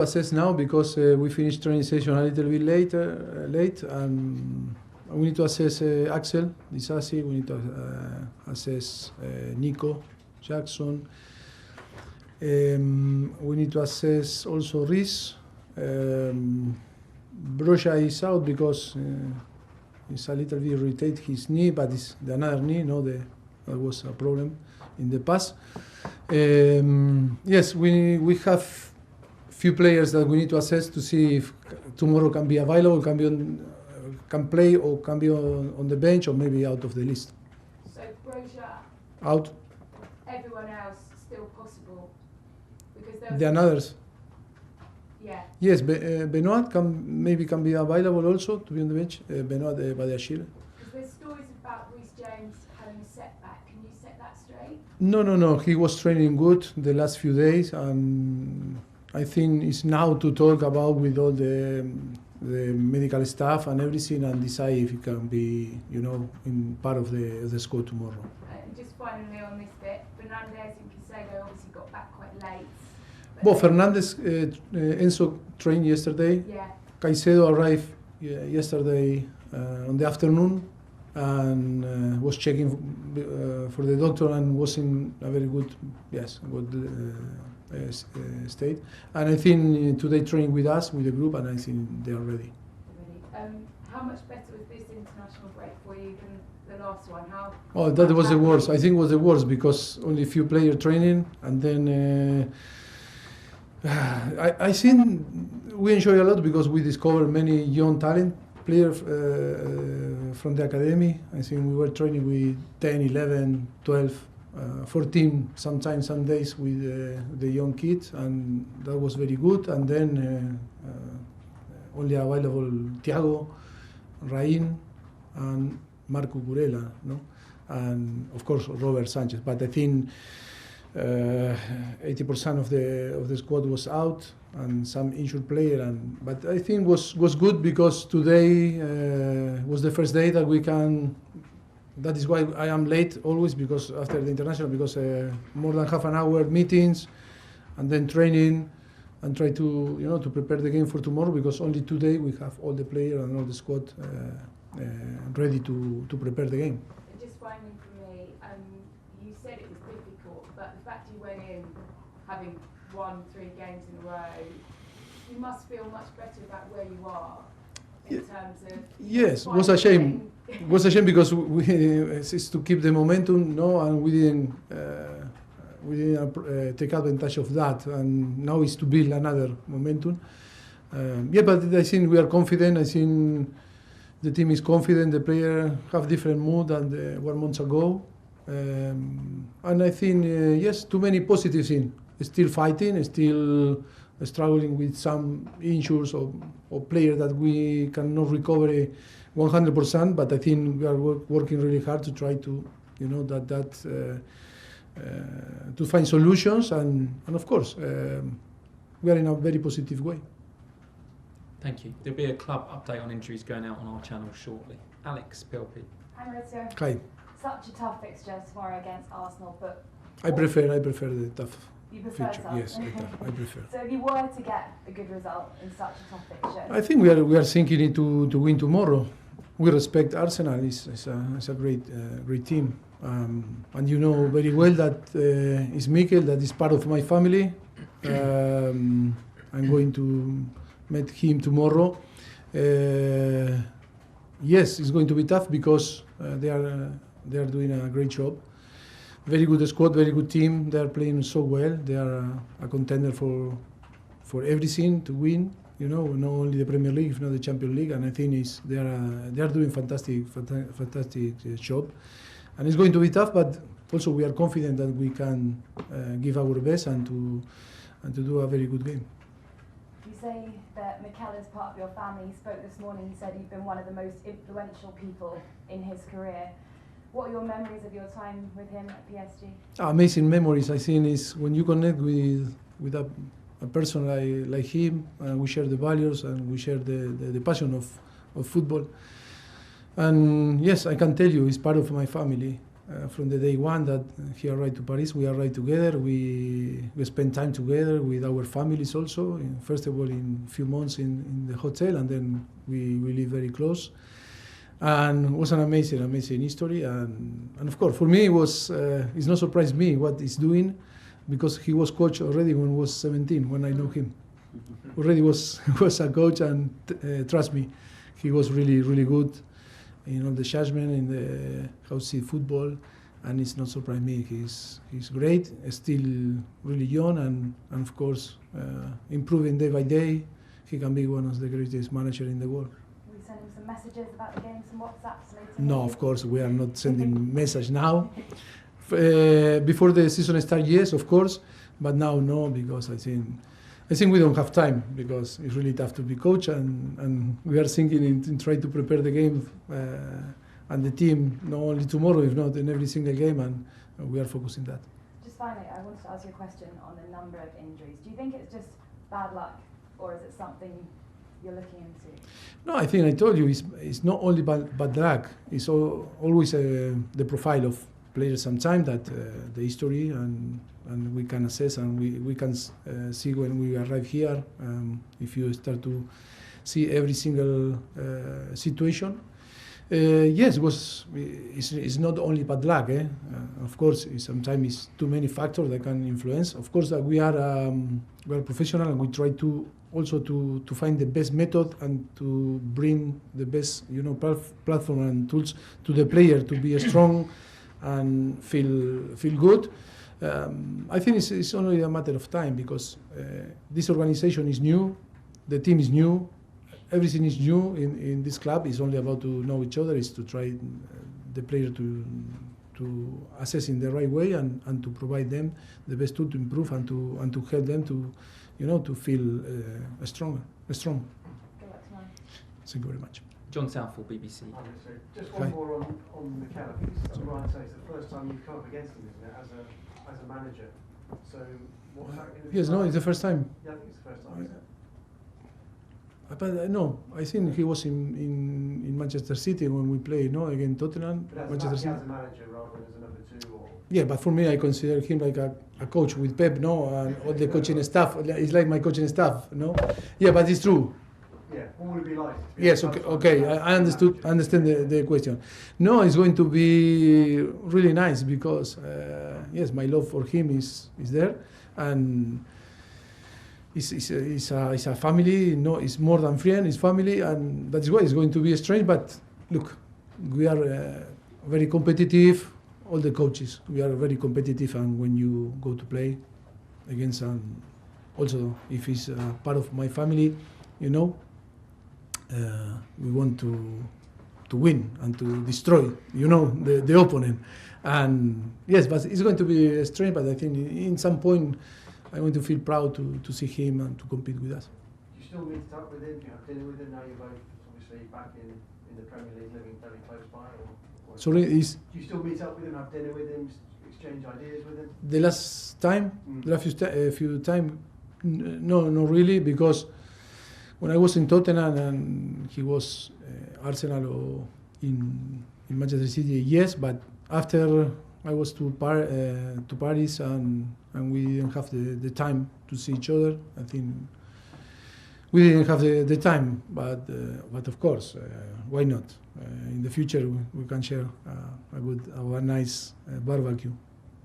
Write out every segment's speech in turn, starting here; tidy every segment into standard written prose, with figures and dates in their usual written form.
Assess now because we finished training session a little bit late, and we need to assess Axel Disasi. We need to assess Nico Jackson. We need to assess also Reece. Broja is out because he's a little bit irritated his knee, but it's the another knee. That was a problem in the past. Yes, we have few players that we need to assess to see if tomorrow can be available, can play, or can be on the bench, or maybe out of the list. So Broja out. Everyone else still possible because there are others. Yeah. Yes, Benoit can be available also to be on the bench. Benoit Badiashile. Because there's stories about Reece James having a setback. Can you set that straight? No. He was training good the last few days, and I think it's now to talk about with all the medical staff and everything, and decide if he can be, in part of the squad tomorrow. Just finally on this bit, Fernandez and Caicedo obviously got back quite late. Well, Fernandez, Enzo trained yesterday. Yeah. Caicedo arrived yesterday on the afternoon and was checking for the doctor and was in a very good, state. And I think today training with us, with the group, and I think they are ready. How much better was this international break for you than the last one? That was the worst. I think it was the worst because only a few players training, and then I think we enjoy a lot because we discover many young talent players from the academy. I think we were training with 10, 11, 12, 14, sometimes some days with the young kids, and that was very good. And then only available Thiago, Rain, and Marco Curella, and of course Robert Sanchez. But I think 80% of the squad was out, and some injured player. But I think was good because today was the first day that we can. That is why I am late always, because after the international, because more than half an hour meetings, and then training, and try to to prepare the game for tomorrow, because only today we have all the players and all the squad ready to prepare the game. Just finally for me, you said it was difficult, but the fact you went in having won 3 games in a row, you must feel much better about where you are in terms of. Yes, it was a shame. It was a shame because it's to keep the momentum, and we didn't take advantage of that, and now it's to build another momentum. But I think we are confident. I think the team is confident. The players have different mood than 1 month ago, and I think yes, too many positives things. Still fighting, still struggling with some injuries or players that we cannot recover 100%. But I think we are working really hard to try to, to find solutions, and of course we are in a very positive way. Thank you. There'll be a club update on injuries going out on our channel shortly. Alex PLP. Hi Maurizio. Hi. Such a tough fixture tomorrow against Arsenal, but I prefer the tough. You prefer fixture. tough? Yes, the tough. I prefer. So if you were to get a good result in such a tough fixture, I think we are thinking it to win tomorrow. We respect Arsenal. It's a great team, and you know very well that it's Mikel, that is part of my family. I'm going to meet him tomorrow. Yes, it's going to be tough because they are doing a great job. Very good squad, very good team. They are playing so well. They are a contender for everything to win. Not only the Premier League, if not the Champions League. And I think they are doing fantastic job. And it's going to be tough, but also we are confident that we can give our best and to do a very good game. you say that Mikel is part of your family. He spoke this morning. He said you've been one of the most influential people in his career. What are your memories of your time with him at PSG? Amazing memories, I think, is when you connect with a person like him, we share the values and we share the passion of football. And yes, I can tell you, he's part of my family. from the day one that he arrived to Paris. We arrived together. We spent time together with our families also. First of all, in a few months in the hotel, and then we live very close. And it was an amazing history. And of course, for me, it's not surprised me what he's doing, because he was coach already when I was 17, when I know him. Already was a coach, and trust me, he was really, really good in all the judgment, in the how to see football, and it's not surprised me. He's great, still really young, and of course improving day by day. He can be one of the greatest managers in the world. Will you send him some messages about the game, some WhatsApps later? No, of course we are not sending message now. Before the season starts, yes, of course, but now no, because I think we don't have time, because it's really tough to be coach, and we are thinking in trying to prepare the game and the team not only tomorrow, if not in every single game, and we are focusing that. Just finally, I wanted to ask you a question on the number of injuries. Do you think it's just bad luck, or is it something you're looking into? No, I think I told you it's not only bad luck. It's always the profile of players sometimes, that the history, and we can assess, and we can see when we arrive here, if you start to see every single situation. Yes, it's not only bad luck. Of course, sometimes it's too many factors that can influence. Of course, that we are professional, and we try to also to find the best method and to bring the best platform and tools to the player to be strong and feel good. I think it's only a matter of time, because this organization is new, the team is new, everything is new in this club. It's only about to know each other, is to try the player to assess in the right way, and to provide them the best tool to improve, and to help them to feel strong. Good luck tomorrow. Thank you very much. John Southall, BBC. Just one more on Mikel. I think it's right to say it's the first time you've come up against him, isn't it, as a manager? So what's that going to be? Yes, no, it's the first time. Yeah, I think it's the first time. But no, I think he was in Manchester City when we played, against Tottenham. But Manchester City. as a manager rather than as a number two, or? Yeah, but for me, I consider him like a coach with Pep, and all the coaching staff. It's like my coaching staff, Yeah, but it's true. Yeah, what would it be like? Yes, okay. I understand the question. No, it's going to be really nice, because yes, my love for him is there, and it's a family. It's more than friend. It's family, and that's why it's going to be strange. But look, we are very competitive. All the coaches, we are very competitive, and when you go to play against, also if he's part of my family, we want to win and to destroy, the opponent. And yes, but it's going to be strange, but I think in some point I'm going to feel proud to see him and to compete with us. You still meet up with him? Do you have dinner with him? Now you're both obviously back in the Premier League, living very close by? Sorry, do you still meet up with him, have dinner with him, exchange ideas with him? The last time, the last few times, no, not really, because when I was in Tottenham and he was Arsenal or in Manchester City, yes, but after I was to Paris and we didn't have the time to see each other. I think we didn't have the time, but of course, why not? In the future, we can share a nice barbecue.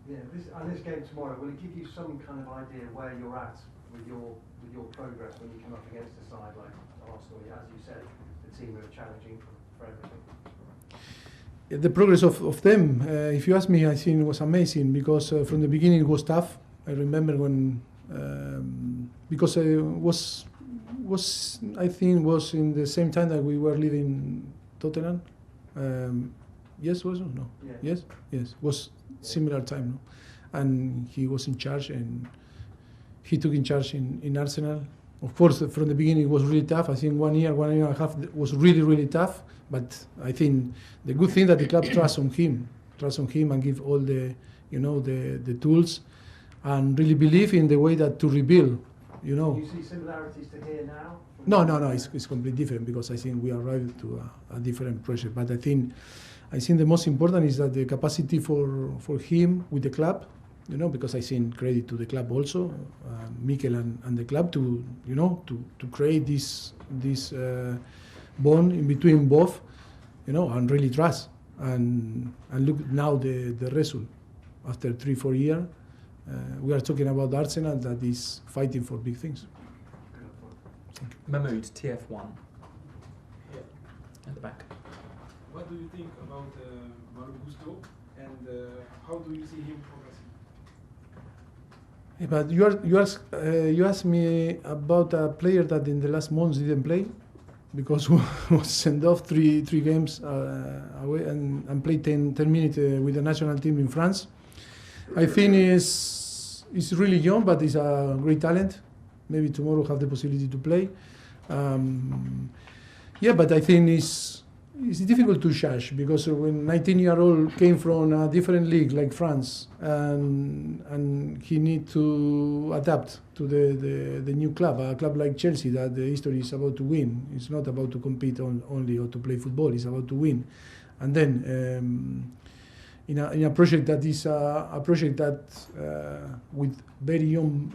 Yeah, this game tomorrow, will it give you some kind of idea where you're at with your progress when you come up against a side like Arsenal? As you said, the team are challenging for everything. The progress of them, if you ask me, I think it was amazing, because from the beginning it was tough. I remember when, because I was I think was in the same time that we were leaving Tottenham. Yes, was it? No. Yeah. Yes, was similar time, no? And he was in charge, and he took in charge in Arsenal. Of course, from the beginning it was really tough. I think 1 year and a half was really, really tough. But I think the good thing that the club trusts on him and give all the, the tools, and really believe in the way that to rebuild, Do you see similarities to here now? No, it's completely different, because I think we arrived to a different project. But I think I think the most important is that the capacity for him with the club, you know, because I think credit to the club also, Mikel and the club to, you know, to create this bond in between both, you know, and really trust. And look now the result. After 3-4 years, we are talking about Arsenal that is fighting for big things. Mahmood, TF1. At the back. What do you think about Malo Gusto, and how do you see him progressing? Yeah, but you asked me about a player that in the last months didn't play because was sent off three games away and played 10 minutes with the national team in France. I think he's really young, but he's a great talent. Maybe tomorrow have the possibility to play. Yeah, but I think it's difficult to judge because when 19-year-old came from a different league like France and he need to adapt to the new club, a club like Chelsea that the history is about to win. It's not about to compete only or to play football. It's about to win. And then in a project that is a project that with very young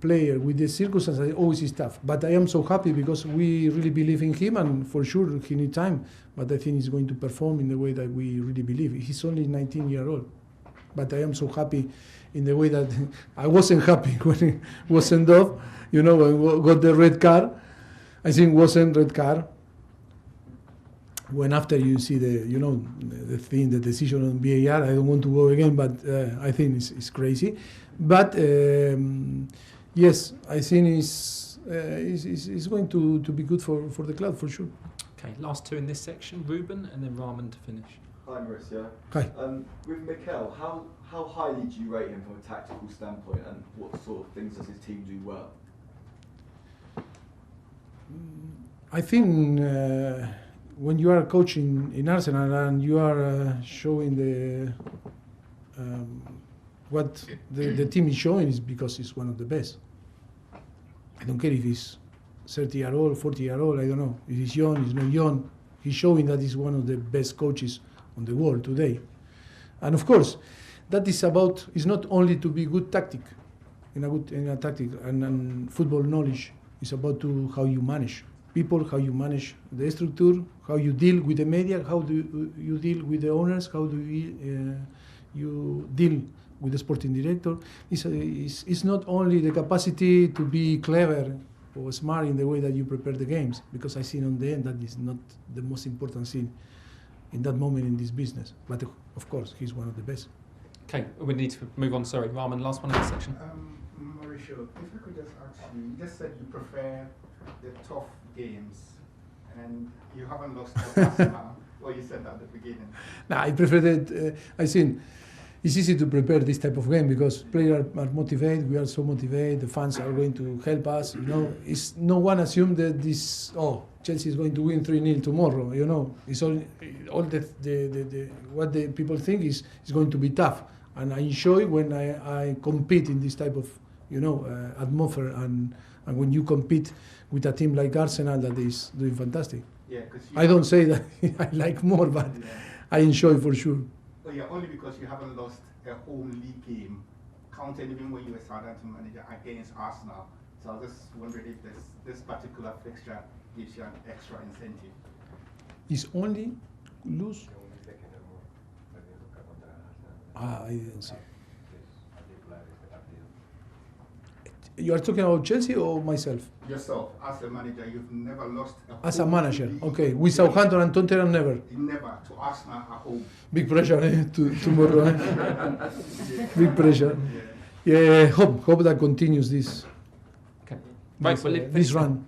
player with the circumstances always is tough. But I am so happy because we really believe in him, and for sure he needs time. But I think he's going to perform in the way that we really believe. He's only 19-year-old. But I am so happy in the way that I wasn't happy when he was sent off, you know, and got the red card. I think it wasn't red card. When after you see the thing, the decision on VAR, I don't want to go again, but I think it's crazy. But yes, I think it's going to be good for the club for sure. Okay, last two in this section, Ruben and then Rantman to finish. Hi Mauricio. Hi. With Mikel, how highly do you rate him from a tactical standpoint, and what sort of things does his team do well? I think when you are coaching in Arsenal and you are showing what the team is showing is because it's one of the best. I don't care if he's 30-year-old, 40-year-old, I don't know. If he's young, he's not young. He's showing that he's one of the best coaches on the world today. And of course, that is about, it's not only to be good tactic, in a tactic and football knowledge. It's about how you manage people, how you manage the structure, how you deal with the media, how do you deal with the owners, how do you deal with the sporting director. It's not only the capacity to be clever or smart in the way that you prepare the games, because I think on the end that is not the most important thing in that moment in this business. But of course, he's one of the best. Okay, we need to move on. Sorry, Rantman, last one in this section. Mauricio, if I could just ask you just said you prefer the tough games, and you haven't lost to Arsenal. Well, you said that at the beginning. No, I prefer that. I think it's easy to prepare this type of game because players are motivated. We are so motivated. The fans are going to help us. You know, it's no one assume that Chelsea is going to win 3-0 tomorrow. You know, it's all what the people think is going to be tough, and I enjoy when I compete in this type of atmosphere and when you compete with a team like Arsenal that is doing fantastic. Yeah, I don't say that I like more, but yeah. I enjoy for sure. Well, yeah, only because you haven't lost a home league game, counted even when you were Southampton manager against Arsenal. So I was just wondering if this particular fixture gives you an extra incentive. Is only lose? I didn't see. You are talking about Chelsea or myself? Yourself, as a manager, you've never lost as a manager, okay. With Southampton and Tottenham, never? Never, to Arsenal at home. Big pressure tomorrow. Big pressure. Yeah, hope that continues this, okay. Right, this run.